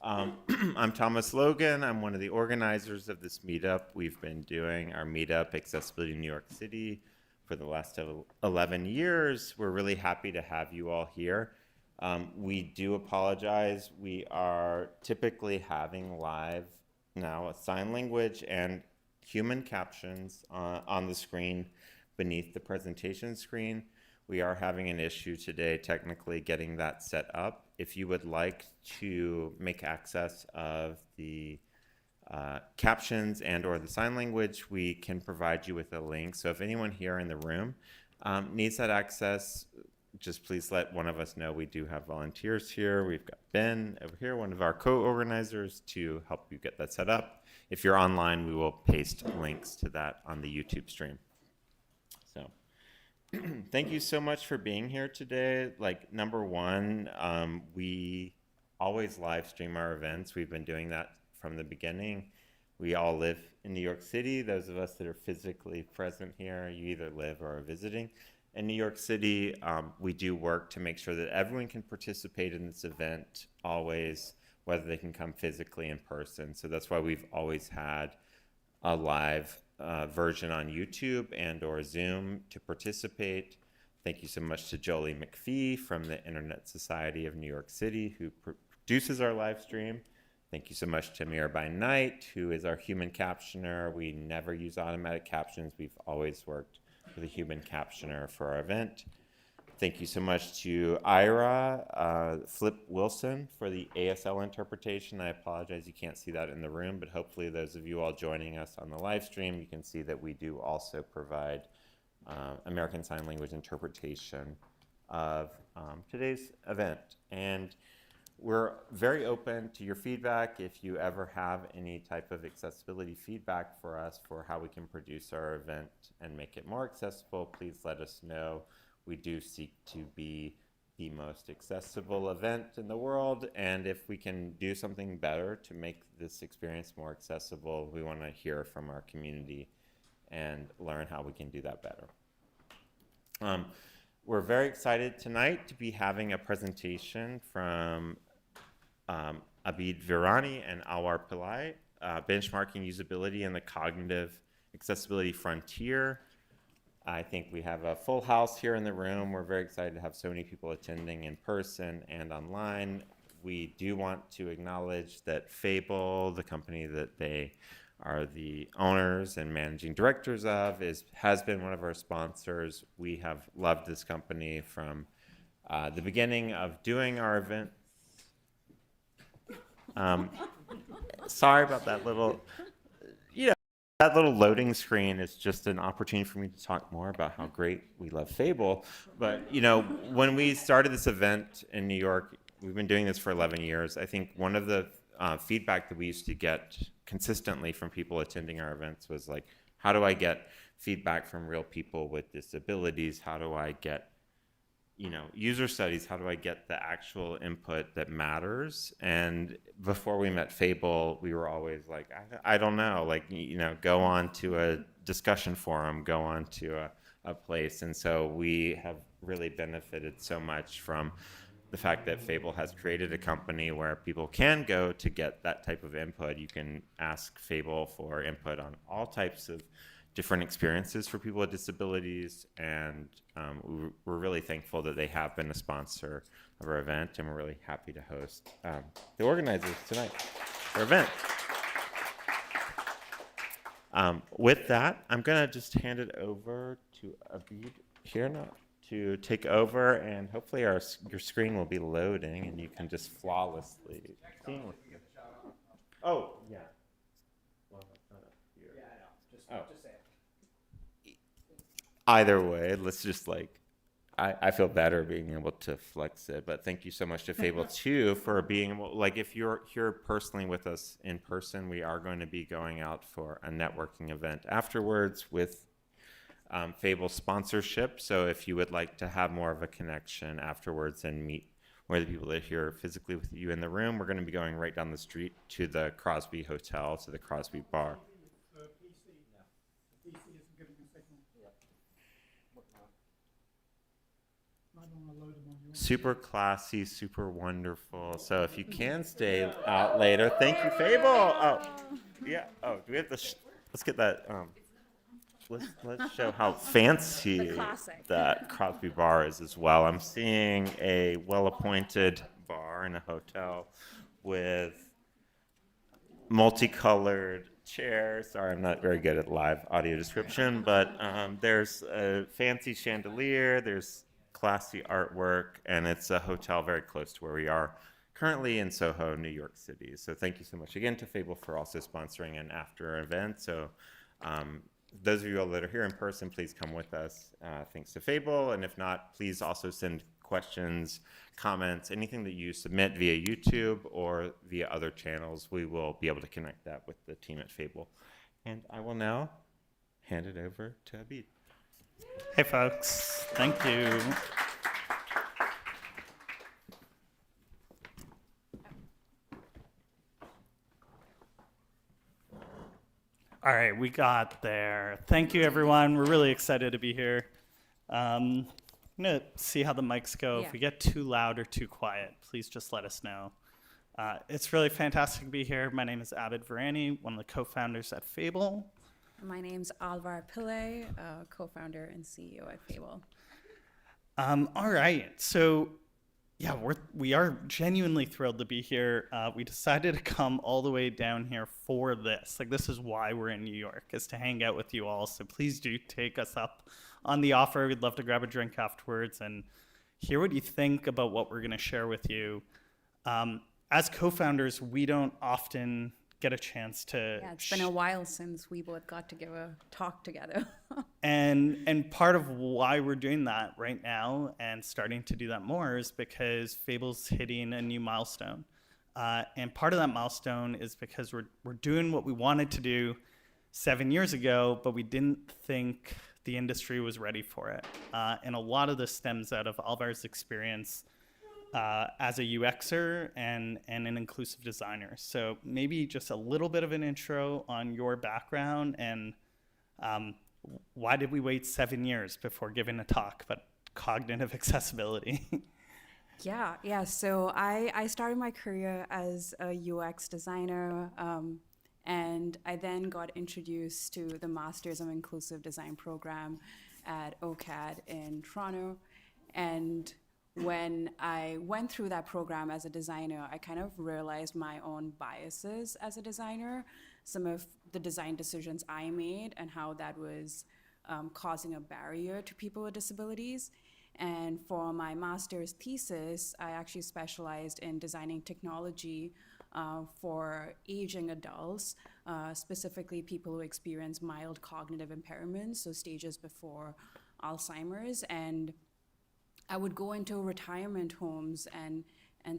I'm Thomas Logan. I'm one of the organizers of this meetup. We've been doing our meetup, Accessibility New York City, for the last 11 years. We're really happy to have you all here. We do apologize. We are typically having live now sign language and human captions on the screen beneath the presentation screen. We are having an issue today technically getting that set up. If you would like to make access of the captions and or the sign language, we can provide you with a link. So if anyone here in the room needs that access, just please let one of us know. We do have volunteers here. We've got Ben over here, one of our co-organizers, to help you get that set up. If you're online, we will paste links to that on the YouTube stream. So thank you so much for being here today. Like, number one, we always live stream our events. We've been doing that from the beginning. We all live in New York City. Those of us that are physically present here, you either live or are visiting. In New York City, we do work to make sure that everyone can participate in this event always, whether they can come physically in person. So that's why we've always had a live version on YouTube and or Zoom to participate. Thank you so much to Jolie McPhee from the Internet Society of New York City, who produces our live stream. Thank you so much to Mirror by Night, who is our human captioner. We never use automatic captions. We've always worked with a human captioner for our event. Thank you so much to Ira Flip Wilson for the ASL interpretation. I apologize you can't see that in the room, but hopefully those of you all joining us on the live stream, you can see that we do also provide American Sign Language interpretation of today's event. And we're very open to your feedback. If you ever have any type of accessibility feedback for us for how we can produce our event and make it more accessible, please let us know. We do seek to be the most accessible event in the world, and if we can do something better to make this experience more accessible, we want to hear from our community and learn how we can do that better. We're very excited tonight to be having a presentation from Abid Virani and Alwar Pillai, benchmarking usability in the cognitive accessibility frontier. I think we have a full house here in the room. We're very excited to have so many people attending in person and online. We do want to acknowledge that Fable, the company that they are the owners and managing directors of, has been one of our sponsors. We have loved this company from the beginning of doing our event. Sorry about that little, that little loading screen is just an opportunity for me to talk more about how great we love Fable. But, when we started this event in New York, we've been doing this for 11 years. I think one of the feedback that we used to get consistently from people attending our events was like, how do I get feedback from real people with disabilities? How do I get user studies? How do I get the actual input that matters? And before we met Fable, we were always like, I don't know, go on to a discussion forum, go on to a place. And so we have really benefited so much from the fact that Fable has created a company where people can go to get that type of input. You can ask Fable for input on all types of different experiences for people with disabilities, and we're really thankful that they have been a sponsor of our event, and we're really happy to host the organizers tonight for our event. With that, I'm going to just hand it over to Abid here now to take over, and hopefully your screen will be loading, and you can just flawlessly. Oh, yeah. Well, that's not up here. Yeah, I know. Just say it. Either way, let's just I feel better being able to flex it, but thank you so much to Fable too for being able, if you're here personally with us in person, we are going to be going out for a networking event afterwards with Fable sponsorship. So if you would like to have more of a connection afterwards and meet more of the people that are here physically with you in the room, we're going to be going right down the street to the Crosby Hotel, to the Crosby Bar. super classy, super wonderful. So if you can stay out later, thank you, Fable. Oh, yeah. Oh, do we have the? Let's get that. Let's show how fancy that Crosby bar is as well. I'm seeing a well-appointed bar in a hotel with multicolored chairs. Sorry, I'm not very good at live audio description, but there's a fancy chandelier, there's classy artwork, and it's a hotel very close to where we are currently in Soho, New York City. So thank you so much again to Fable for also sponsoring an after event. So those of you all that are here in person, please come with us. Thanks to Fable, and if not, please also send questions, comments, anything that you submit via YouTube or via other channels. We will be able to connect that with the team at Fable. And I will now hand it over to Abid. Hey folks, thank you. All right, we got there. Thank you everyone, we're really excited to be here. I'm gonna see how the mics go. If we get too loud or too quiet, please just let us know. It's really fantastic to be here. My name is Abid Virani, one of the co-founders at Fable. My name's Alwar Pillai, co-founder and CEO at Fable. All right, so yeah, we are genuinely thrilled to be here. We decided to come all the way down here for this. Like, this is why we're in New York, is to hang out with you all. So please do take us up on the offer. We'd love to grab a drink afterwards and hear what you think about what we're going to share with you. As co-founders, we don't often get a chance to... Yeah, it's been a while since we both got to give a talk together. And part of why we're doing that right now and starting to do that more is because Fable's hitting a new milestone. And part of that milestone is because we're doing what we wanted to do 7 years ago, but we didn't think the industry was ready for it. And a lot of this stems out of Alvar's experience as a UXer and an inclusive designer. So maybe just a little bit of an intro on your background and why did we wait 7 years before giving a talk about cognitive accessibility? Yeah. So I started my career as a UX designer, and I then got introduced to the Masters of Inclusive Design program at OCAD in Toronto. And when I went through that program as a designer, I kind of realized my own biases as a designer, some of the design decisions I made and how that was causing a barrier to people with disabilities. And for my master's thesis, I actually specialized in designing technology for aging adults, specifically people who experience mild cognitive impairments, so stages before Alzheimer's. And I would go into retirement homes and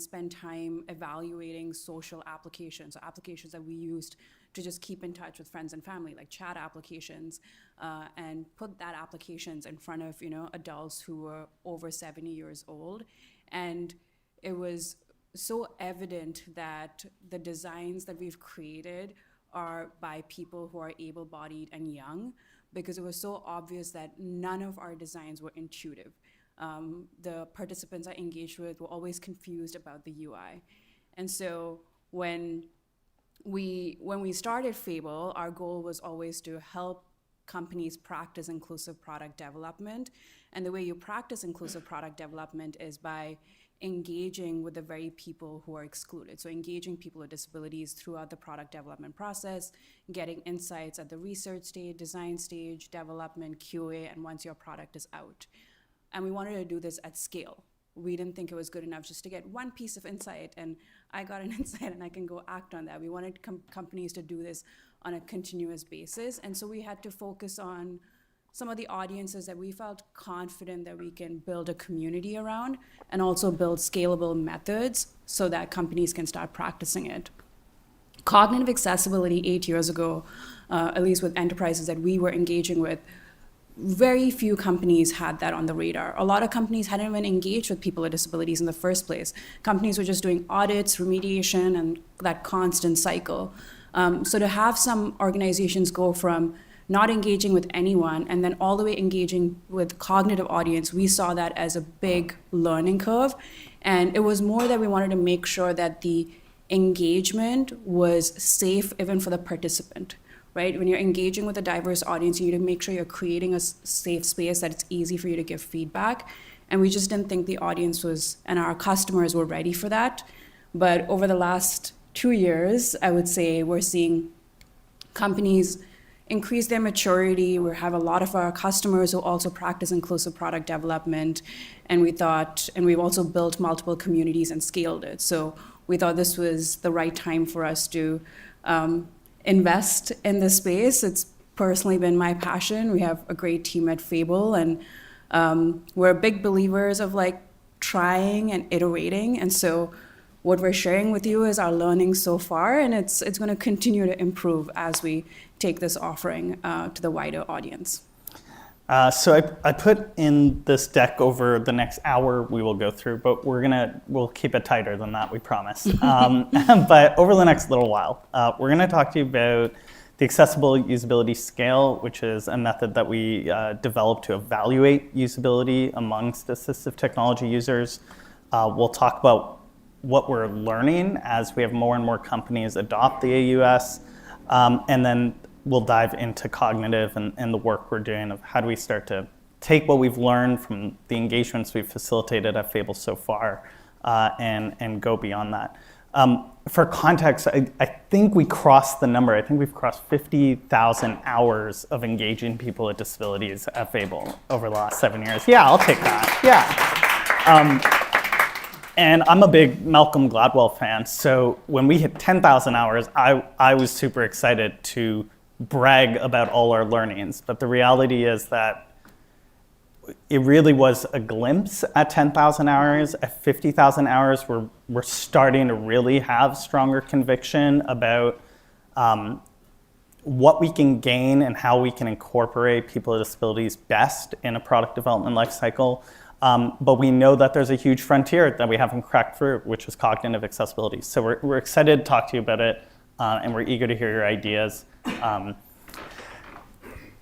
spend time evaluating social applications, so applications that we used to just keep in touch with friends and family, like chat applications, and put that applications in front of adults who were over 70 years old. And it was so evident that the designs that we've created are by people who are able-bodied and young, because it was so obvious that none of our designs were intuitive. The participants I engaged with were always confused about the UI. And so when we started Fable, our goal was always to help companies practice inclusive product development. And the way you practice inclusive product development is by engaging with the very people who are excluded. So engaging people with disabilities throughout the product development process, getting insights at the research stage, design stage, development, QA, and once your product is out. And we wanted to do this at scale. We didn't think it was good enough just to get one piece of insight and I got an insight and I can go act on that. We wanted companies to do this on a continuous basis. And so we had to focus on some of the audiences that we felt confident that we can build a community around and also build scalable methods so that companies can start practicing it. Cognitive accessibility 8 years ago, at least with enterprises that we were engaging with, very few companies had that on the radar. A lot of companies hadn't even engaged with people with disabilities in the first place. Companies were just doing audits, remediation, and that constant cycle. So to have some organizations go from not engaging with anyone, and then all the way engaging with cognitive audience, we saw that as a big learning curve. And it was more that we wanted to make sure that the engagement was safe even for the participant, right? When you're engaging with a diverse audience, you need to make sure you're creating a safe space that it's easy for you to give feedback. And we just didn't think the audience was, and our customers were ready for that. But over the last 2 years, I would say we're seeing companies increase their maturity. We have a lot of our customers who also practice inclusive product development. And we've also built multiple communities and scaled it. So we thought this was the right time for us to invest in this space. It's personally been my passion. We have a great team at Fable, and we're big believers of like trying and iterating. And so what we're sharing with you is our learning so far, and it's going to continue to improve as we take this offering to the wider audience. So I put in this deck over the next hour we will go through, but we'll keep it tighter than that, we promise. But over the next little while, we're gonna talk to you about the Accessible Usability Scale, which is a method that we developed to evaluate usability amongst assistive technology users. We'll talk about what we're learning as we have more and more companies adopt the AUS, and then we'll dive into cognitive and the work we're doing of how do we start to take what we've learned from the engagements we've facilitated at Fable so far and go beyond that. For context, I think we crossed the number. I think we've crossed 50,000 hours of engaging people with disabilities at Fable over the last 7 years. Yeah, I'll take that. Yeah. And I'm a big Malcolm Gladwell fan, so when we hit 10,000 hours, I was super excited to brag about all our learnings. But the reality is that it really was a glimpse at 10,000 hours. At 50,000 hours, we're starting to really have stronger conviction about what we can gain and how we can incorporate people with disabilities best in a product development lifecycle. But we know that there's a huge frontier that we haven't cracked through, which is cognitive accessibility. So we're excited to talk to you about it, and we're eager to hear your ideas.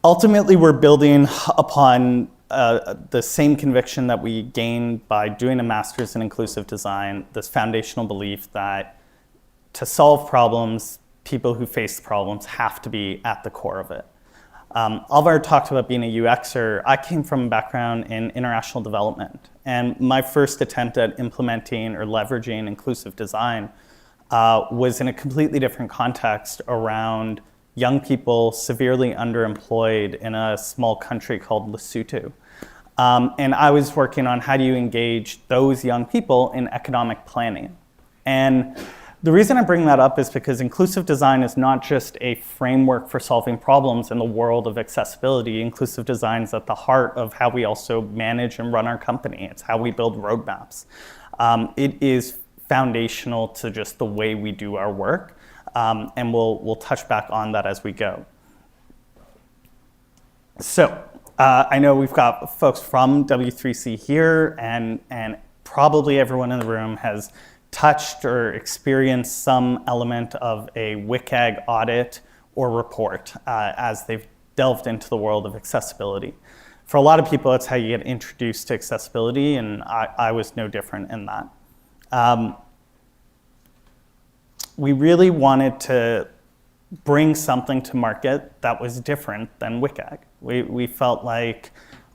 Ultimately, we're building upon the same conviction that we gained by doing a master's in inclusive design, this foundational belief that to solve problems, people who face problems have to be at the core of it. Alwar talked about being a UXer. I came from a background in international development, and my first attempt at implementing or leveraging inclusive design was in a completely different context around young people severely underemployed in a small country called Lesotho. And I was working on how do you engage those young people in economic planning. And the reason I bring that up is because inclusive design is not just a framework for solving problems in the world of accessibility. Inclusive design is at the heart of how we also manage and run our company. It's how we build roadmaps. It is foundational to just the way we do our work. And we'll touch back on that as we go. So I know we've got folks from W3C here, and probably everyone in the room has touched or experienced some element of a WCAG audit or report as they've delved into the world of accessibility. For a lot of people, it's how you get introduced to accessibility, and I was no different in that. We really wanted to bring something to market that was different than WCAG. We felt like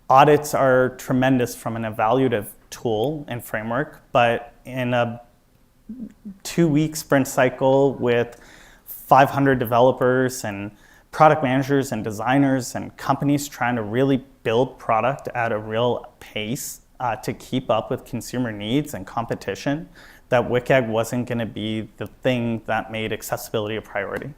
audits are tremendous from an evaluative tool and framework, but in a 2-week sprint cycle with 500 developers and product managers and designers and companies trying to really build product at a real pace to keep up with consumer needs and competition, that WCAG wasn't going to be the thing that made accessibility a priority.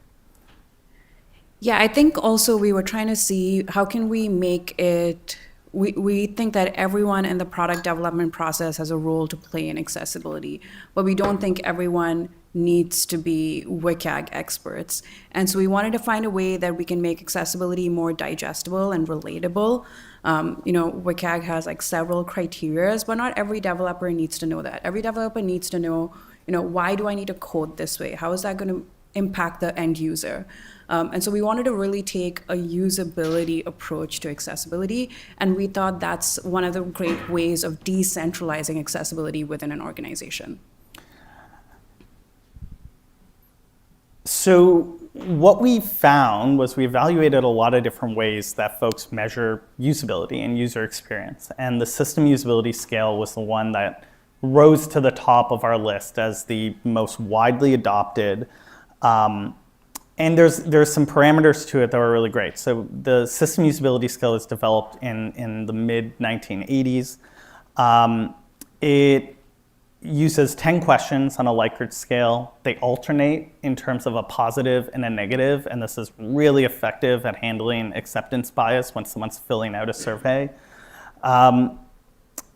Yeah, I think also we were trying to see how can we make it, we think that everyone in the product development process has a role to play in accessibility, but we don't think everyone needs to be WCAG experts. And so we wanted to find a way that we can make accessibility more digestible and relatable. WCAG has like several criteria, but not every developer needs to know that. Every developer needs to know, why do I need to code this way? How is that going to impact the end user. And so we wanted to really take a usability approach to accessibility, and we thought that's one of the great ways of decentralizing accessibility within an organization. So what we found was we evaluated a lot of different ways that folks measure usability and user experience. And the system usability scale was the one that rose to the top of our list as the most widely adopted. And there's some parameters to it that were really great. So the system usability scale was developed in the mid-1980s. It uses 10 questions on a Likert scale. They alternate in terms of a positive and a negative, and this is really effective at handling acceptance bias when someone's filling out a survey.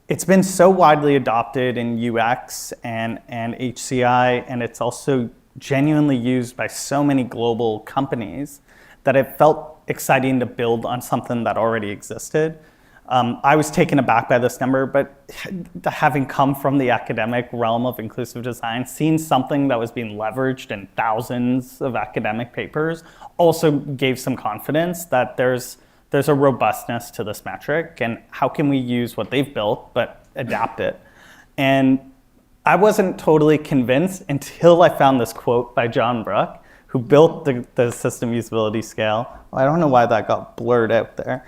It's been so widely adopted in UX and HCI, and it's also genuinely used by so many global companies that it felt exciting to build on something that already existed. I was taken aback by this number, but having come from the academic realm of inclusive design, seeing something that was being leveraged in thousands of academic papers also gave some confidence that there's a robustness to this metric, and how can we use what they've built but adapt it? And I wasn't totally convinced until I found this quote by John Brook, who built the system usability scale. I don't know why that got blurred out there.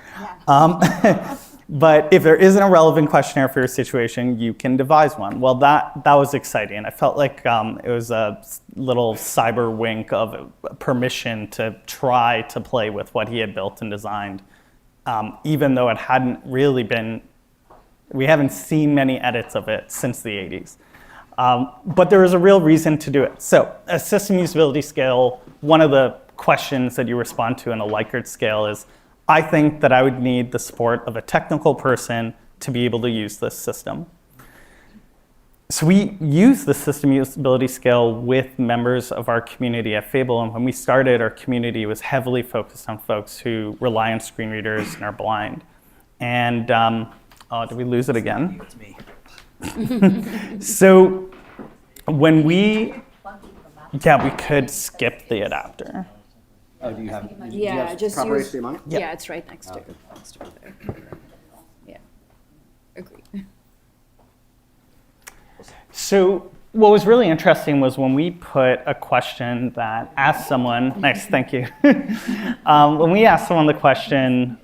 Yeah. But if there isn't a relevant questionnaire for your situation, you can devise one. Well, that was exciting. I felt like it was a little cyber wink of permission to try to play with what he had built and designed, even though it hadn't really been, we haven't seen many edits of it since the 80s. But there is a real reason to do it. So a system usability scale, one of the questions that you respond to in a Likert scale is, I think that I would need the support of a technical person to be able to use this system. So we use the system usability scale with members of our community at Fable, and when we started, our community was heavily focused on folks who rely on screen readers and are blind. And, did we lose it again? So when we could skip the adapter. Oh, do you have, Yeah, just proper use, HDMI? yeah, it's right next to it. Okay. Next to it there. Yeah, agreed. So what was really interesting was when we put a question that asked someone, nice, thank you. When we asked someone the question,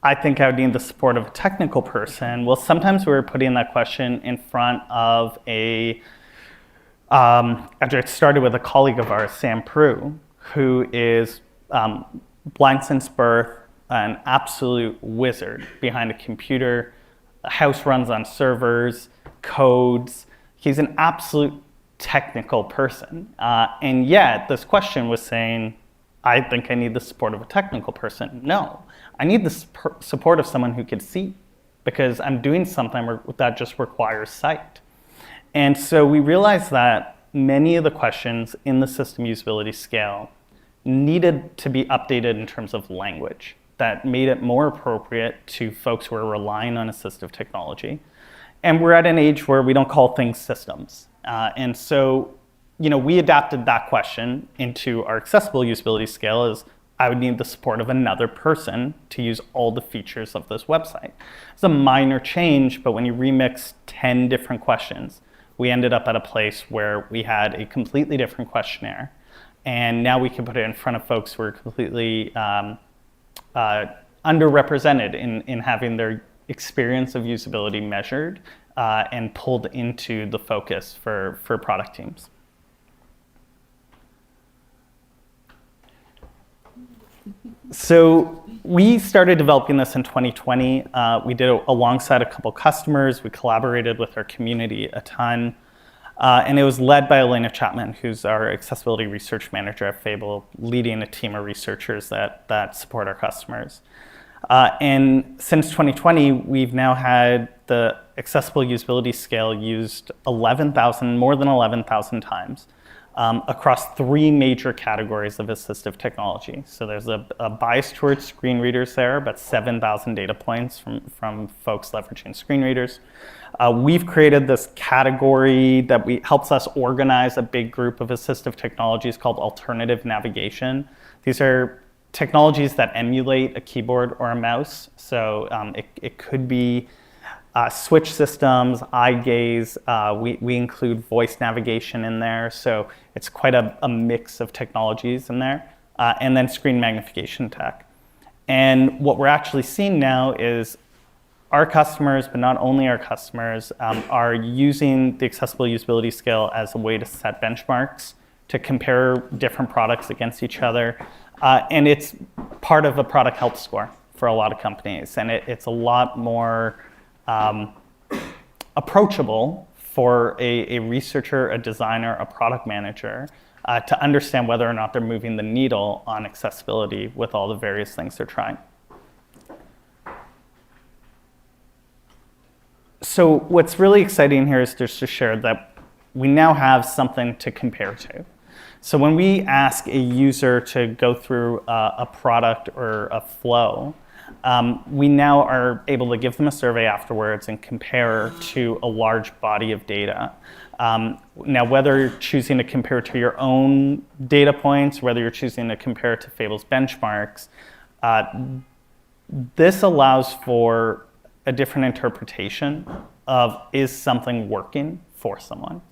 I think I would need the support of a technical person. Well, sometimes we were putting that question in front of after it started with a colleague of ours, Sam Prue, who is blind since birth, an absolute wizard behind a computer. The house runs on servers, codes. He's an absolute technical person. And yet, this question was saying, I think I need the support of a technical person. No, I need the support of someone who can see, because I'm doing something that just requires sight. And so we realized that many of the questions in the system usability scale needed to be updated in terms of language that made it more appropriate to folks who are relying on assistive technology. And we're at an age where we don't call things systems. And so, we adapted that question into our accessible usability scale as I would need the support of another person to use all the features of this website. It's a minor change, but when you remix 10 different questions, we ended up at a place where we had a completely different questionnaire. And now we can put it in front of folks who are completely underrepresented in having their experience of usability measured and pulled into the focus for product teams. So we started developing this in 2020. We did it alongside a couple customers. We collaborated with our community a ton. And it was led by Elena Chapman, who's our accessibility research manager at Fable, leading a team of researchers that support our customers. And since 2020, we've now had the accessible usability scale used more than 11,000 times. across 3 major categories of assistive technology. So there's a bias towards screen readers there, about 7,000 data points from folks leveraging screen readers. We've created this category that helps us organize a big group of assistive technologies called alternative navigation. These are technologies that emulate a keyboard or a mouse. So it could be switch systems, eye gaze. We include voice navigation in there. So it's quite a mix of technologies in there. And then screen magnification tech. And what we're actually seeing now is our customers, but not only our customers, are using the Accessible Usability Scale as a way to set benchmarks, to compare different products against each other. And it's part of a product health score for a lot of companies. And it's a lot more approachable for a researcher, a designer, a product manager to understand whether or not they're moving the needle on accessibility with all the various things they're trying. So what's really exciting here is just to share that we now have something to compare to. So when we ask a user to go through a product or a flow, we now are able to give them a survey afterwards and compare to a large body of data. Now, whether you're choosing to compare to your own data points, whether you're choosing to compare to Fable's benchmarks, this allows for a different interpretation of, is something working for someone?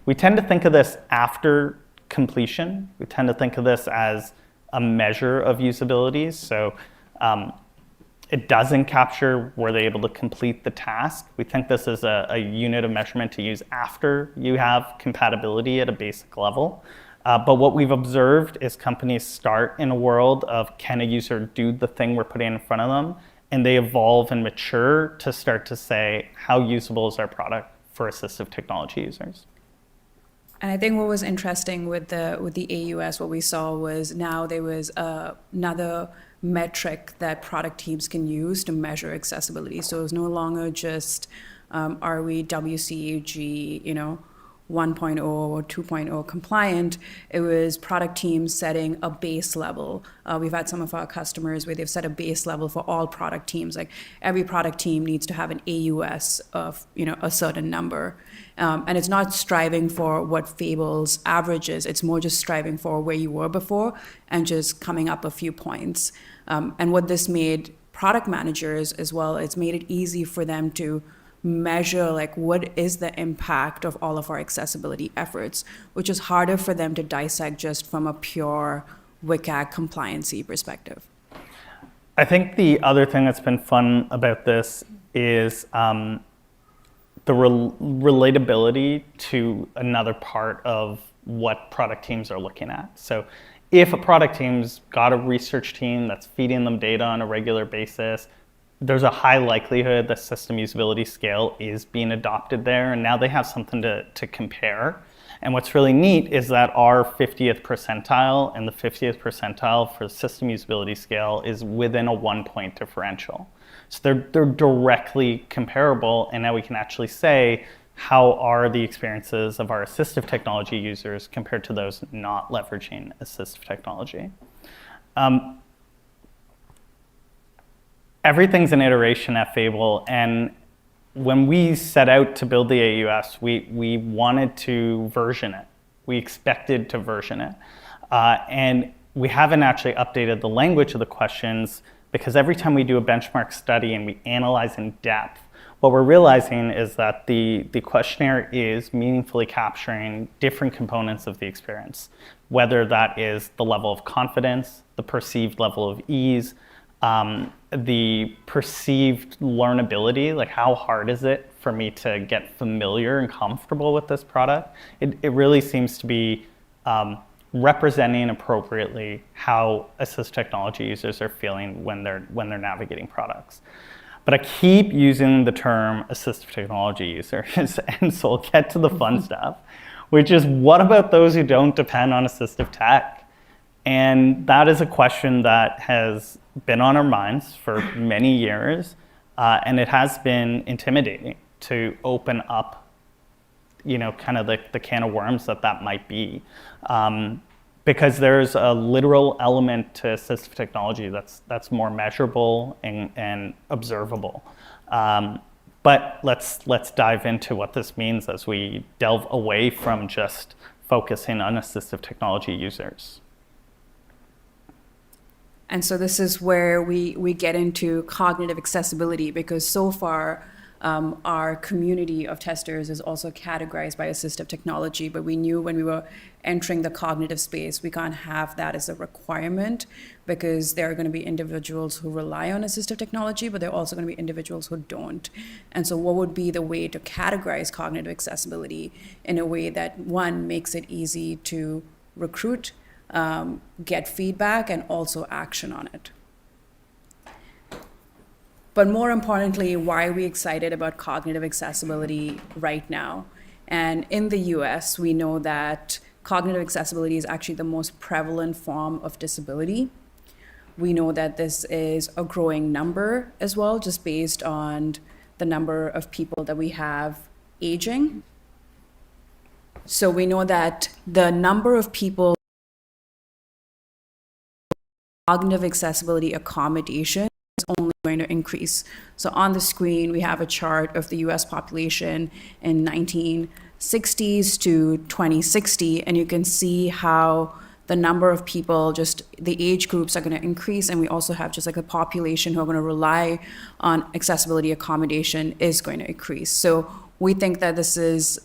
We tend to think of this after completion. We tend to think of this as a measure of usability. So it doesn't capture, were they able to complete the task. We think this is a unit of measurement to use after you have compatibility at a basic level. But what we've observed is companies start in a world of, can a user do the thing we're putting in front of them? And they evolve and mature to start to say, how usable is our product for assistive technology users? And I think what was interesting with the AUS, what we saw was now there was another metric that product teams can use to measure accessibility. So it's no longer just are we WCAG, 1.0 or 2.0 compliant. It was product teams setting a base level. We've had some of our customers where they've set a base level for all product teams. Like every product team needs to have an AUS of a certain number. And it's not striving for what Fable's average is. It's more just striving for where you were before and just coming up a few points. And what this made product managers as well, it's made it easy for them to measure like what is the impact of all of our accessibility efforts, which is harder for them to dissect just from a pure WCAG compliancy perspective. I think the other thing that's been fun about this is the relatability to another part of what product teams are looking at. So if a product team's got a research team that's feeding them data on a regular basis, there's a high likelihood the system usability scale is being adopted there, and now they have something to compare. And what's really neat is that our 50th percentile and the 50th percentile for system usability scale is within a 1-point differential. So they're directly comparable, and now we can actually say, how are the experiences of our assistive technology users compared to those not leveraging assistive technology? Everything's an iteration at Fable, and when we set out to build the AUS, we wanted to version it. We expected to version it. And we haven't actually updated the language of the questions because every time we do a benchmark study and we analyze in depth, what we're realizing is that the questionnaire is meaningfully capturing different components of the experience, whether that is the level of confidence, the perceived level of ease, the perceived learnability, like how hard is it for me to get familiar and comfortable with this product? It really seems to be representing appropriately how assistive technology users are feeling when they're navigating products. But I keep using the term assistive technology users, and so I'll get to the fun stuff, which is what about those who don't depend on assistive tech? And that is a question that has been on our minds for many years, and it has been intimidating to open up kind of the can of worms that might be. Because there's a literal element to assistive technology that's more measurable and observable. But let's dive into what this means as we delve away from just focusing on assistive technology users. And so this is where we get into cognitive accessibility, because so far our community of testers is also categorized by assistive technology, but we knew when we were entering the cognitive space, we can't have that as a requirement, because there are going to be individuals who rely on assistive technology, but there are also going to be individuals who don't. And so what would be the way to categorize cognitive accessibility in a way that, one, makes it easy to recruit, get feedback, and also action on it? But more importantly, why are we excited about cognitive accessibility right now? And in the US, we know that cognitive accessibility is actually the most prevalent form of disability. We know that this is a growing number as well, just based on the number of people that we have aging. So we know that the number of people cognitive accessibility accommodation is only going to increase. So on the screen, we have a chart of the US population in 1960s to 2060, and you can see how the number of people, just the age groups, are going to increase, and we also have just like a population who are going to rely on accessibility accommodation is going to increase. So we think that this is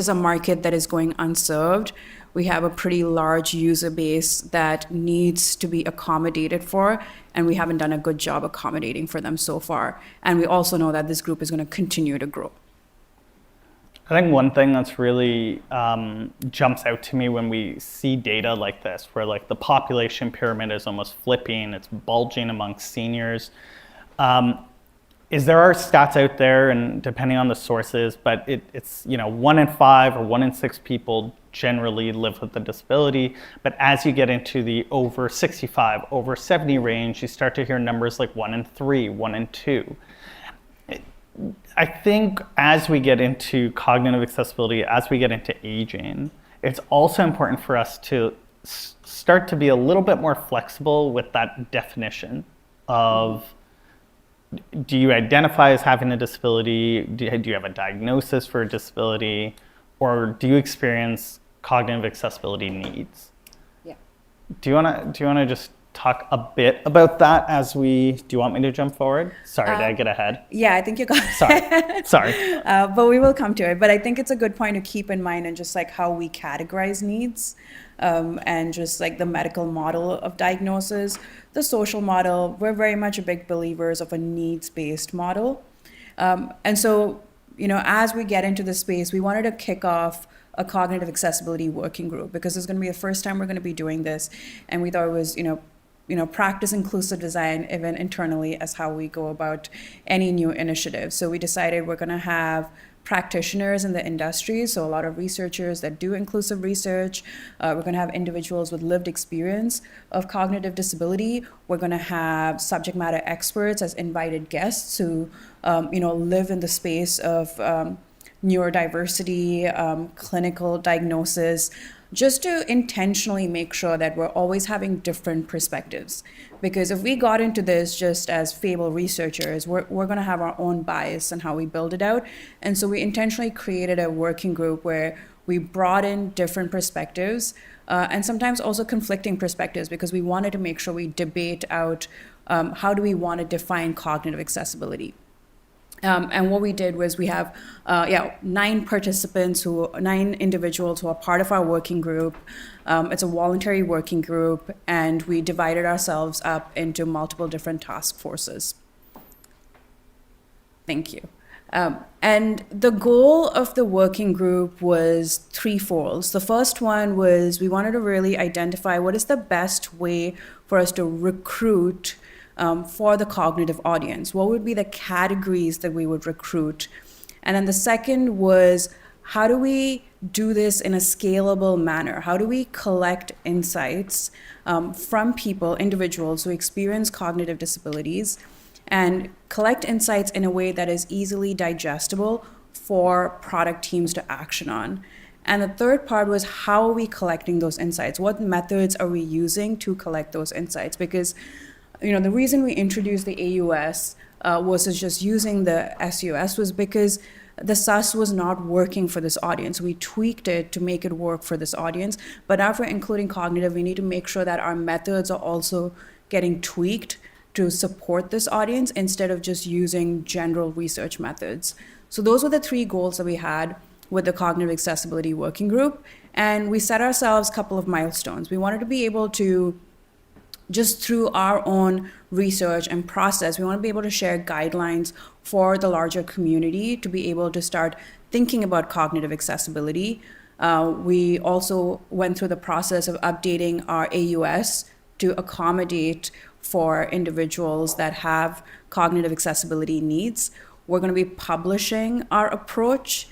a market that is going unserved. We have a pretty large user base that needs to be accommodated for, and we haven't done a good job accommodating for them so far. And we also know that this group is going to continue to grow. I think one thing that's really jumps out to me when we see data like this, where like the population pyramid is almost flipping, it's bulging amongst seniors, is there are stats out there, and depending on the sources, but it's 1 in 5 or 1 in 6 people generally live with a disability. But as you get into the over 65, over 70 range, you start to hear numbers like 1 in 3, 1 in 2. I think as we get into cognitive accessibility, as we get into aging, it's also important for us to start to be a little bit more flexible with that definition of, do you identify as having a disability? Do you have a diagnosis for a disability? Or do you experience cognitive accessibility needs? Yeah. Do you want to just talk a bit about that do you want me to jump forward? Sorry, did I get ahead? Yeah, I think you got it. Sorry. But we will come to it. But I think it's a good point to keep in mind, and just like how we categorize needs, and just like the medical model of diagnosis, the social model, we're very much a big believers of a needs-based model. And so, as we get into this space, we wanted to kick off a cognitive accessibility working group, because it's going to be the first time we're going to be doing this. And we thought it was, practice inclusive design even internally as how we go about any new initiative. So we decided we're going to have practitioners in the industry, so a lot of researchers that do inclusive research. We're going to have individuals with lived experience of cognitive disability. We're going to have subject matter experts as invited guests who, live in the space of neurodiversity, clinical diagnosis, just to intentionally make sure that we're always having different perspectives. Because if we got into this just as Fable researchers, we're going to have our own bias in how we build it out. And so we intentionally created a working group where we brought in different perspectives, and sometimes also conflicting perspectives, because we wanted to make sure we debate out how do we want to define cognitive accessibility. And what we did was we have 9 individuals who are part of our working group. It's a voluntary working group, and we divided ourselves up into multiple different task forces. Thank you. And the goal of the working group was threefold. The first one was we wanted to really identify what is the best way for us to recruit for the cognitive audience. What would be the categories that we would recruit? And then the second was, how do we do this in a scalable manner? How do we collect insights from people, individuals who experience cognitive disabilities, and collect insights in a way that is easily digestible for product teams to action on. And the third part was, how are we collecting those insights? What methods are we using to collect those insights? Because, the reason we introduced the AUS versus just using the SUS was because the SUS was not working for this audience. We tweaked it to make it work for this audience. But now for including cognitive, we need to make sure that our methods are also getting tweaked to support this audience instead of just using general research methods. So those were the 3 goals that we had with the Cognitive Accessibility Working Group. And we set ourselves a couple of milestones. We wanted to be able to, just through our own research and process, we want to be able to share guidelines for the larger community to be able to start thinking about cognitive accessibility. We also went through the process of updating our AUS to accommodate for individuals that have cognitive accessibility needs. We're going to be publishing our approach.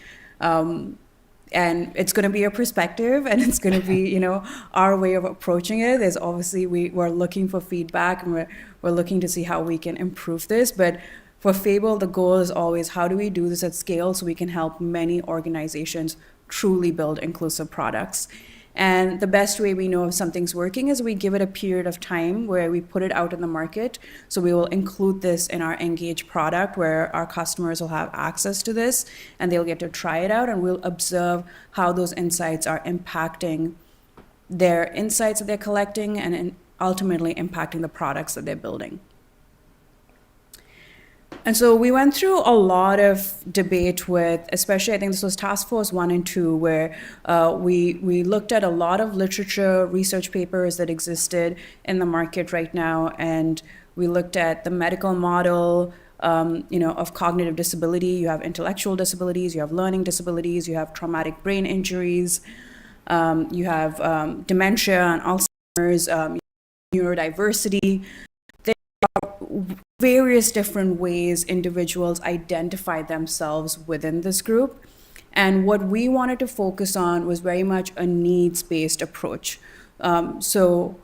And it's going to be a perspective, and it's going to be, our way of approaching it. There's obviously, we're looking for feedback, and we're looking to see how we can improve this. But for Fable, the goal is always, how do we do this at scale so we can help many organizations truly build inclusive products? And the best way we know if something's working is we give it a period of time where we put it out in the market. So we will include this in our Engage product where our customers will have access to this and they'll get to try it out, and we'll observe how those insights are impacting their insights that they're collecting and ultimately impacting the products that they're building. And so we went through a lot of debate with, especially I think this was Task Force 1 and 2, where we looked at a lot of literature, research papers that existed in the market right now, and we looked at the medical model, of cognitive disability. You have intellectual disabilities, you have learning disabilities, you have traumatic brain injuries, you have dementia and Alzheimer's, neurodiversity. Various different ways individuals identify themselves within this group. And what we wanted to focus on was very much a needs-based approach. So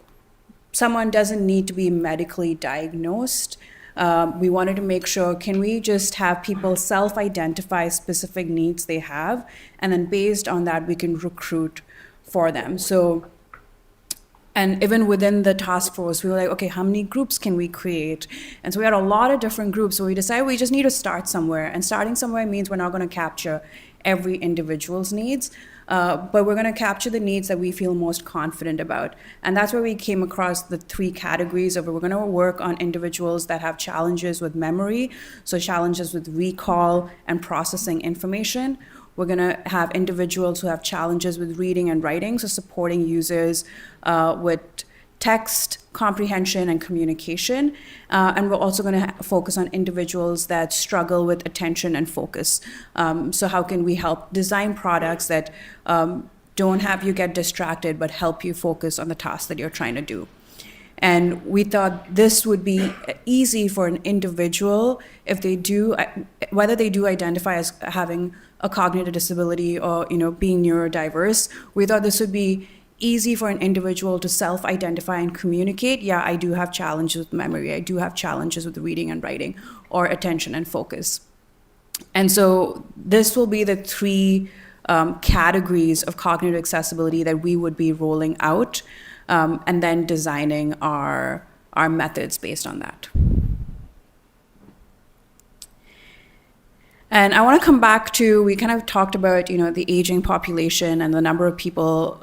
someone doesn't need to be medically diagnosed. We wanted to make sure, can we just have people self-identify specific needs they have, and then based on that, we can recruit for them. And even within the task force, we were like, okay, how many groups can we create? And so we had a lot of different groups. So we decided we just need to start somewhere. And starting somewhere means we're not going to capture every individual's needs, but we're going to capture the needs that we feel most confident about. And that's where we came across the 3 categories of, we're going to work on individuals that have challenges with memory, so challenges with recall and processing information. We're going to have individuals who have challenges with reading and writing, so supporting users with text comprehension and communication. And we're also going to focus on individuals that struggle with attention and focus. So how can we help design products that don't have you get distracted, but help you focus on the task that you're trying to do? And we thought this would be easy for an individual if they do, whether they do identify as having a cognitive disability or being neurodiverse. We thought this would be easy for an individual to self-identify and communicate. Yeah, I do have challenges with memory. I do have challenges with reading and writing, or attention and focus. And so this will be the 3 categories of cognitive accessibility that we would be rolling out, and then designing our methods based on that. And I want to come back to, we kind of talked about, the aging population and the number of people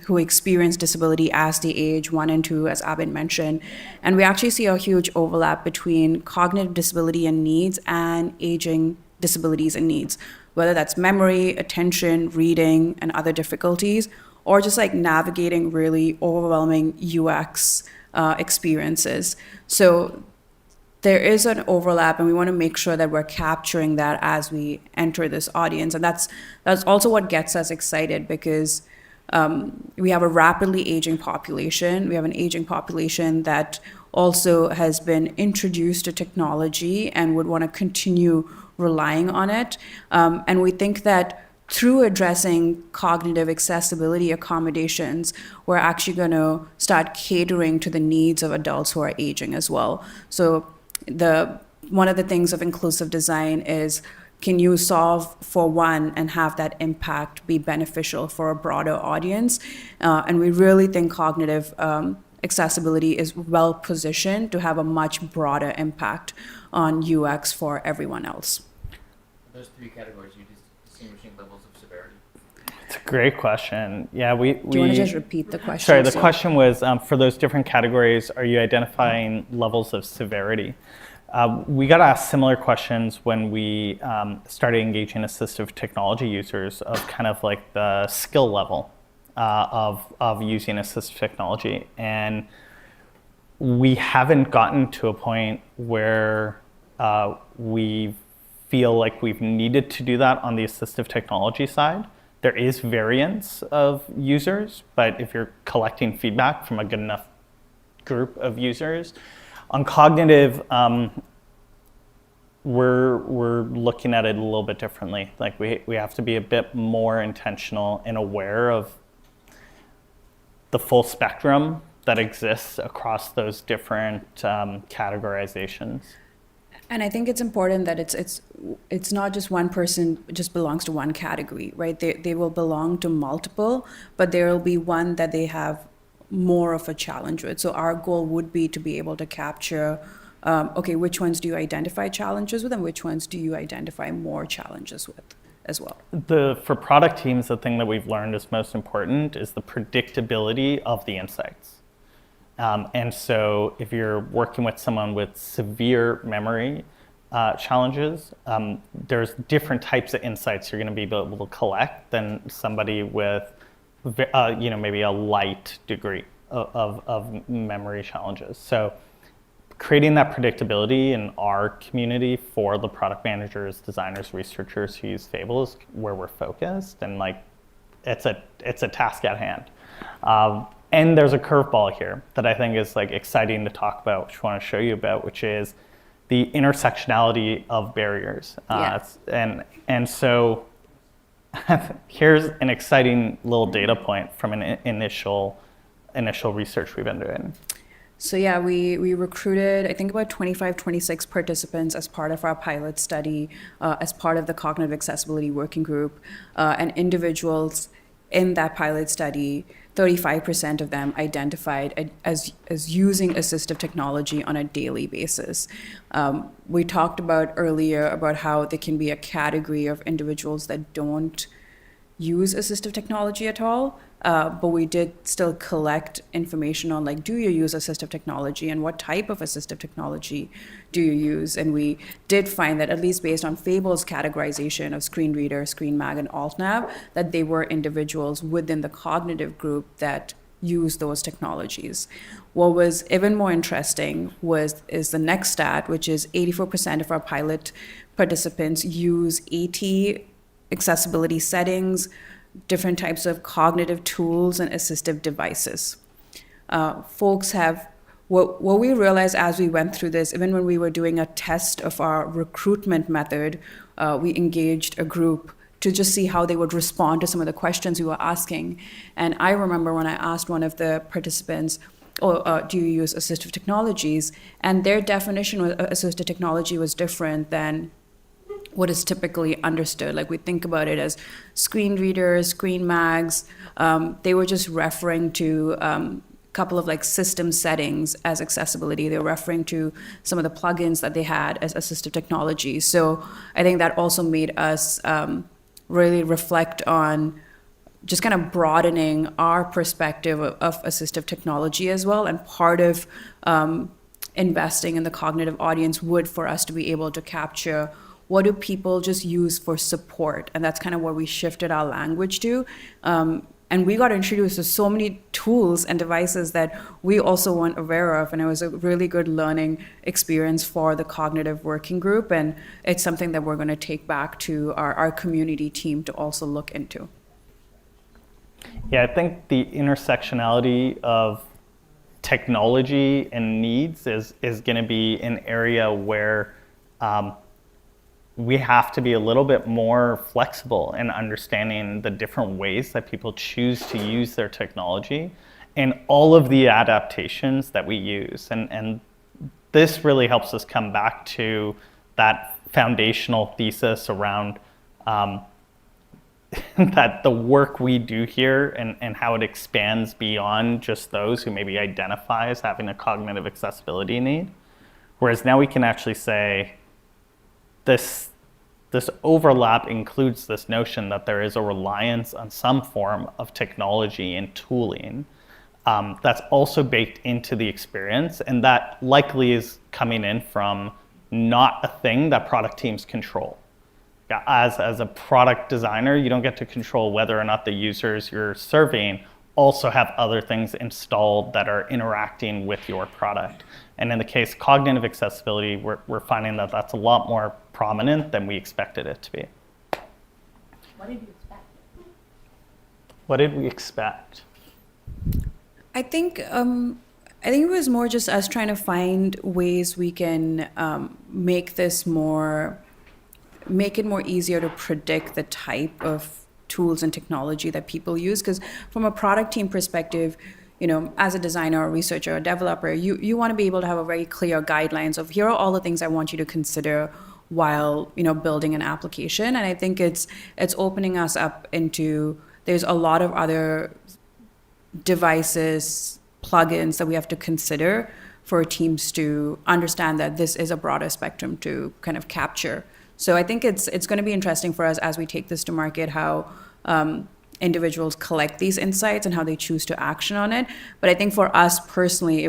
who experience disability as they age, 1 and 2, as Abid mentioned. And we actually see a huge overlap between cognitive disability and needs and aging disabilities and needs, whether that's memory, attention, reading, and other difficulties, or just like navigating really overwhelming UX experiences. So there is an overlap, and we want to make sure that we're capturing that as we enter this audience. And that's also what gets us excited, because we have a rapidly aging population. We have an aging population that also has been introduced to technology and would want to continue relying on it. And we think that through addressing cognitive accessibility accommodations, we're actually going to start catering to the needs of adults who are aging as well. So one of the things of inclusive design is can you solve for one and have that impact be beneficial for a broader audience? And we really think cognitive accessibility is well positioned to have a much broader impact on UX for everyone else. Those three categories, you distinguishing levels of severity? It's a great question. Yeah, Do you want to just repeat the question? Sorry, the question was, for those different categories, are you identifying levels of severity? We got asked similar questions when we started engaging assistive technology users of kind of like the skill level of using assistive technology. And we haven't gotten to a point where we feel like we've needed to do that on the assistive technology side. There is variance of users, but if you're collecting feedback from a good enough group of users, on cognitive, we're looking at it a little bit differently. Like we have to be a bit more intentional and aware of the full spectrum that exists across those different categorizations. And I think it's important that it's not just one person just belongs to one category, right? They will belong to multiple, but there will be one that they have more of a challenge with. So our goal would be to be able to capture, okay, which ones do you identify challenges with and which ones do you identify more challenges with as well? For product teams, the thing that we've learned is most important is the predictability of the insights. And so if you're working with someone with severe memory challenges, there's different types of insights you're going to be able to collect than somebody with maybe a light degree of memory challenges. So creating that predictability in our community for the product managers, designers, researchers who use Fable is where we're focused, and like it's a task at hand. And there's a curveball here that I think is like exciting to talk about, which I want to show you about, which is the intersectionality of barriers. And so here's an exciting little data point from an initial research we've been doing. So yeah, we recruited, I think about 25, 26 participants as part of our pilot study, as part of the Cognitive Accessibility Working Group, and individuals in that pilot study, 35% of them identified as using assistive technology on a daily basis. We talked about earlier about how there can be a category of individuals that don't use assistive technology at all, but we did still collect information on like, do you use assistive technology and what type of assistive technology do you use? And we did find that, at least based on Fable's categorization of screen reader, screen mag, and alt nav, that they were individuals within the cognitive group that use those technologies. What was even more interesting is the next stat, which is 84% of our pilot participants use AT accessibility settings, different types of cognitive tools and assistive devices. Folks have, what we realized as we went through this, even when we were doing a test of our recruitment method, we engaged a group to just see how they would respond to some of the questions we were asking. And I remember when I asked one of the participants, do you use assistive technologies? And their definition of assistive technology was different than what is typically understood. Like we think about it as screen readers, screen mags. They were just referring to a couple of like system settings as accessibility. They were referring to some of the plugins that they had as assistive technology. So I think that also made us really reflect on just kind of broadening our perspective of assistive technology as well. And part of investing in the cognitive audience would for us to be able to capture what do people just use for support? And that's kind of where we shifted our language to. And we got introduced to so many tools and devices that we also weren't aware of. And it was a really good learning experience for the cognitive working group. And it's something that we're going to take back to our community team to also look into. Yeah, I think the intersectionality of technology and needs is going to be an area where we have to be a little bit more flexible in understanding the different ways that people choose to use their technology and all of the adaptations that we use. And this really helps us come back to that foundational thesis around that the work we do here and how it expands beyond just those who maybe identify as having a cognitive accessibility need. Whereas now we can actually say this overlap includes this notion that there is a reliance on some form of technology and tooling that's also baked into the experience, and that likely is coming in from not a thing that product teams control. As a product designer, you don't get to control whether or not the users you're serving also have other things installed that are interacting with your product. And in the case of cognitive accessibility, we're finding that that's a lot more prominent than we expected it to be. What did you expect? What did we expect? I think it was more just us trying to find ways we can make it more easier to predict the type of tools and technology that people use. Because from a product team perspective, as a designer or researcher or developer, you want to be able to have a very clear guidelines of here are all the things I want you to consider while building an application. And I think it's opening us up into, there's a lot of other devices, plugins that we have to consider for teams to understand that this is a broader spectrum to kind of capture. So I think it's going to be interesting for us as we take this to market, how individuals collect these insights and how they choose to action on it. But I think for us personally,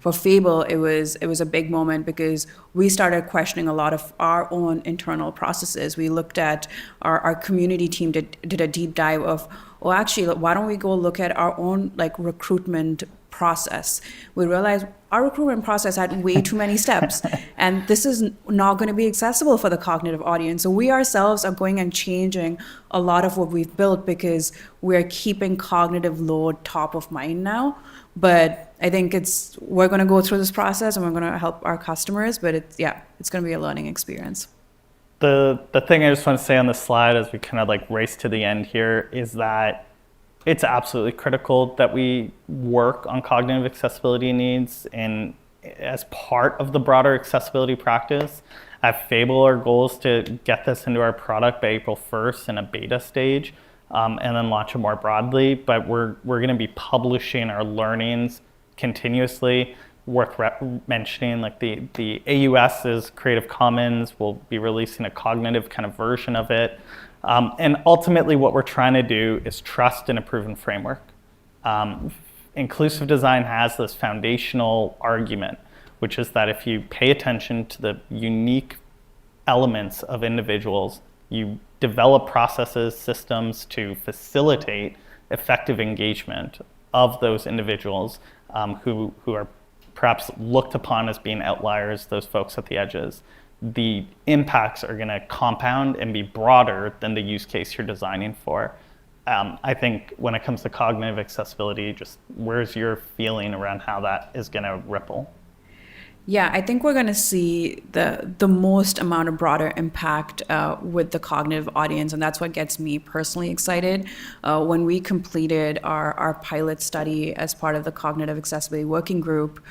for Fable, it was a big moment because we started questioning a lot of our own internal processes. We looked at our community team did a deep dive of, well, actually, why don't we go look at our own recruitment process? We realized our recruitment process had way too many steps, and this is not going to be accessible for the cognitive audience. So we ourselves are going and changing a lot of what we've built because we're keeping cognitive load top of mind now. But I think we're going to go through this process and we're going to help our customers, but it's going to be a learning experience. The thing I just want to say on the slide as we kind of race to the end here is that it's absolutely critical that we work on cognitive accessibility needs and as part of the broader accessibility practice. At Fable, our goal is to get this into our product by April 1st in a beta stage and then launch it more broadly. But we're going to be publishing our learnings continuously. Worth mentioning, the AUS's Creative Commons, we'll be releasing a cognitive kind of version of it. And ultimately what we're trying to do is trust in a proven framework. Inclusive design has this foundational argument, which is that if you pay attention to the unique elements of individuals, you develop processes, systems to facilitate effective engagement of those individuals who are perhaps looked upon as being outliers, those folks at the edges, the impacts are going to compound and be broader than the use case you're designing for. I think when it comes to cognitive accessibility, just where's your feeling around how that is going to ripple? Yeah, I think we're going to see the most amount of broader impact with the cognitive audience, and that's what gets me personally excited. When we completed our pilot study as part of the Cognitive Accessibility Working Group,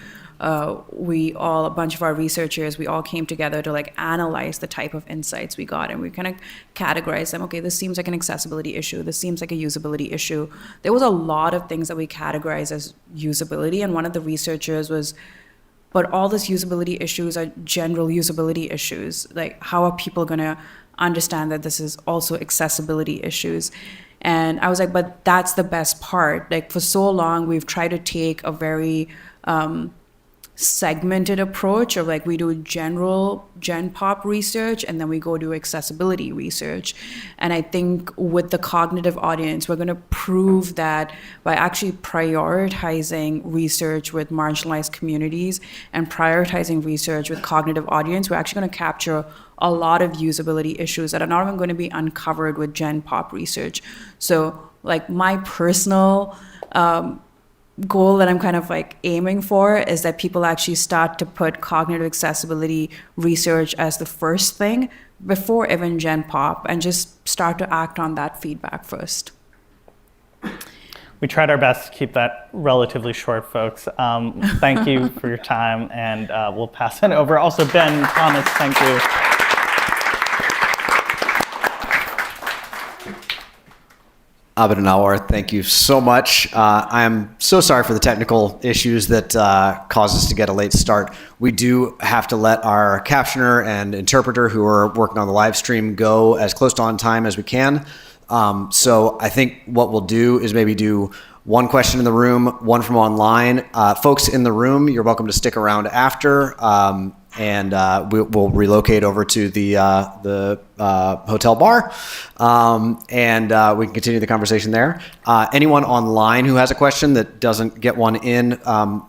a bunch of our researchers, we all came together to analyze the type of insights we got, and we kind of categorized them. Okay, this seems like an accessibility issue. This seems like a usability issue. There was a lot of things that we categorized as usability, and one of the researchers was, but all these usability issues are general usability issues. How are people going to understand that this is also accessibility issues? And I was like, but that's the best part. For so long, we've tried to take a very segmented approach of we do general gen pop research and then we go do accessibility research. And I think with the cognitive audience, we're going to prove that by actually prioritizing research with marginalized communities and prioritizing research with cognitive audience, we're actually going to capture a lot of usability issues that are not even going to be uncovered with gen pop research. So my personal goal that I'm kind of aiming for is that people actually start to put cognitive accessibility research as the first thing before even gen pop and just start to act on that feedback first. We tried our best to keep that relatively short, folks. Thank you for your time, and we'll pass it over. Also, Ben, Thomas, thank you. Abid and Alwar, thank you so much. I am so sorry for the technical issues that caused us to get a late start. We do have to let our captioner and interpreter who are working on the live stream go as close to on time as we can. So I think what we'll do is maybe do one question in the room, one from online. Folks in the room, you're welcome to stick around after, and we'll relocate over to the hotel bar, and we can continue the conversation there. Anyone online who has a question that doesn't get one in,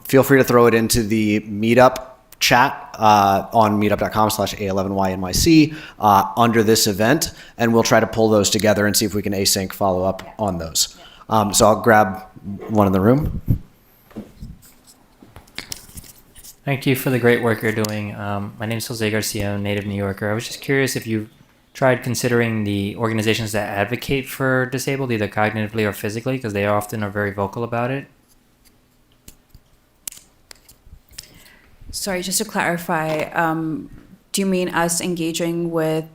feel free to throw it into the Meetup chat on meetup.com/A11yNYC under this event, and we'll try to pull those together and see if we can async follow up on those. So I'll grab one in the room. Thank you for the great work you're doing. My name is Jose Garcia, native New Yorker. I was just curious if you've tried considering the organizations that advocate for disabled, either cognitively or physically, because they often are very vocal about it. Sorry, just to clarify, do you mean us engaging with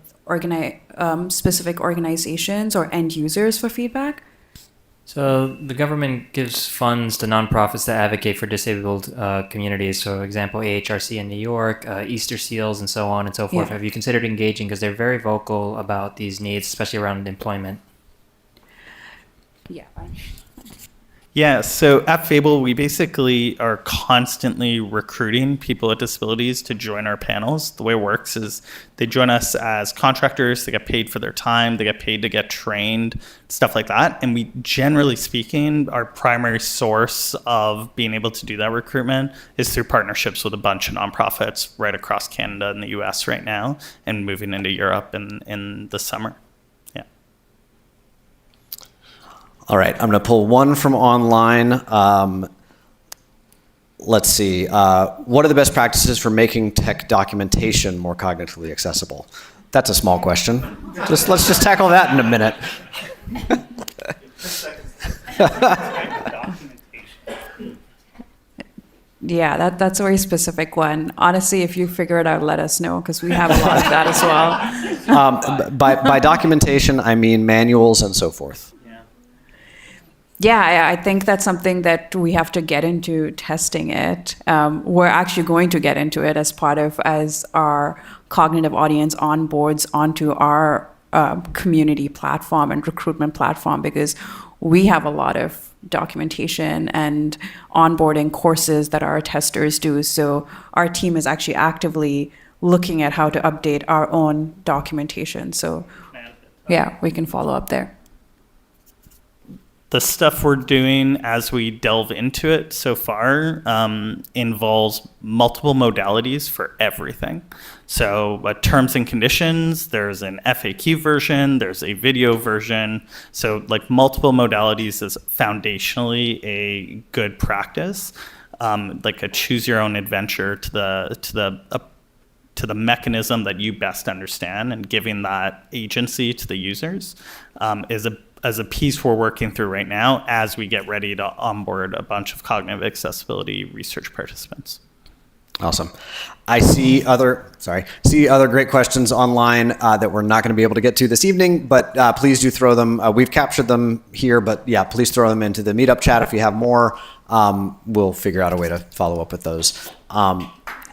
specific organizations or end users for feedback? So the government gives funds to nonprofits that advocate for disabled communities. So example, AHRC in New York, Easter Seals, and so on and so forth. Yeah. Have you considered engaging? Because they're very vocal about these needs, especially around employment. Yeah. Yeah, so at Fable, we basically are constantly recruiting people with disabilities to join our panels. The way it works is they join us as contractors, they get paid for their time, they get paid to get trained, stuff like that. And we, generally speaking, our primary source of being able to do that recruitment is through partnerships with a bunch of nonprofits right across Canada and the US right now, and moving into Europe in the summer. All right, I'm going to pull one from online. Let's see. What are the best practices for making tech documentation more cognitively accessible? That's a small question. Let's just tackle that in a minute. Yeah, that's a very specific one. Honestly, if you figure it out, let us know, because we have a lot of that as well. By documentation, I mean manuals and so forth. Yeah, I think that's something that we have to get into testing it. We're actually going to get into it as our cognitive audience onboards onto our community platform and recruitment platform, because we have a lot of documentation and onboarding courses that our testers do. So our team is actually actively looking at how to update our own documentation. So yeah, we can follow up there. The stuff we're doing as we delve into it so far involves multiple modalities for everything. So terms and conditions, there's an FAQ version, there's a video version. So like multiple modalities is foundationally a good practice, like a choose your own adventure to the mechanism that you best understand, and giving that agency to the users is a piece we're working through right now as we get ready to onboard a bunch of cognitive accessibility research participants. Awesome. I see other great questions online that we're not going to be able to get to this evening, but please do throw them. We've captured them here, but yeah, please throw them into the Meetup chat if you have more. We'll figure out a way to follow up with those.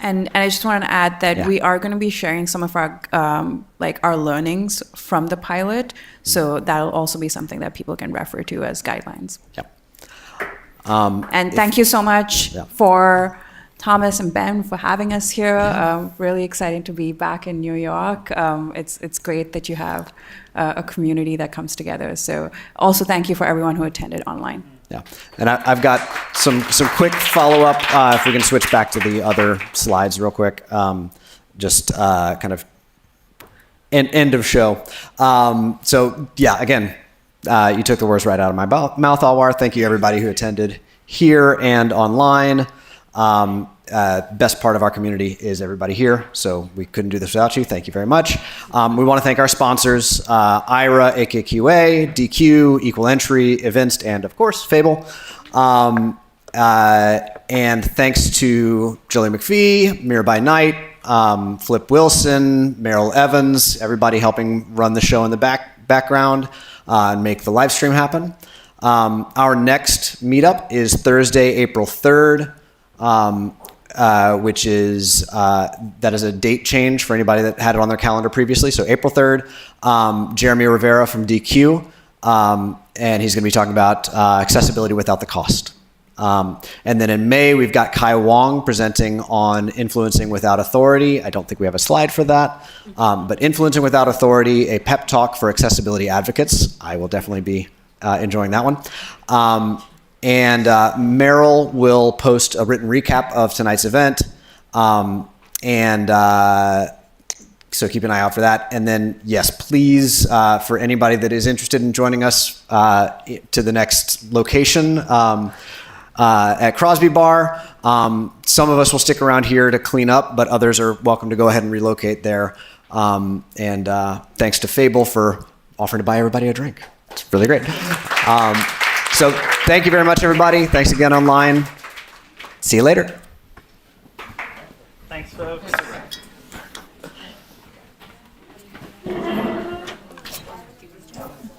And I just want to add that we are going to be sharing some of our our learnings from the pilot. So that'll also be something that people can refer to as guidelines. Yep. And thank you so much for Thomas and Ben for having us here. Really exciting to be back in New York. It's great that you have a community that comes together. So also thank you for everyone who attended online. Yeah, and I've got some quick follow-up, if we can switch back to the other slides real quick, just kind of end of show. So yeah, again, you took the words right out of my mouth, Alwar. Thank you everybody who attended here and online. Best part of our community is everybody here, so we couldn't do this without you. Thank you very much. We want to thank our sponsors, IRA, AKQA, DQ, Equal Entry, Evinced, and of course, Fable. And thanks to Jillian McPhee, Mirror by Night, Flip Wilson, Meryl Evans, everybody helping run the show in the background. and make the live stream happen. Our next meetup is Thursday, April 3rd, which is, that is a date change for anybody that had it on their calendar previously. So April 3rd, Jeremy Rivera from DQ, and he's going to be talking about accessibility without the cost. And then in May, we've got Kai Wong presenting on influencing without authority. I don't think we have a slide for that, but influencing without authority, a pep talk for accessibility advocates. I will definitely be enjoying that one. And Meryl will post a written recap of tonight's event. So keep an eye out for that. And then, yes, please, for anybody that is interested in joining us to the next location at Crosby Bar, some of us will stick around here to clean up, but others are welcome to go ahead and relocate there. And thanks to Fable for offering to buy everybody a drink. It's really great. So thank you very much, everybody. Thanks again online. See you later. Thanks, folks.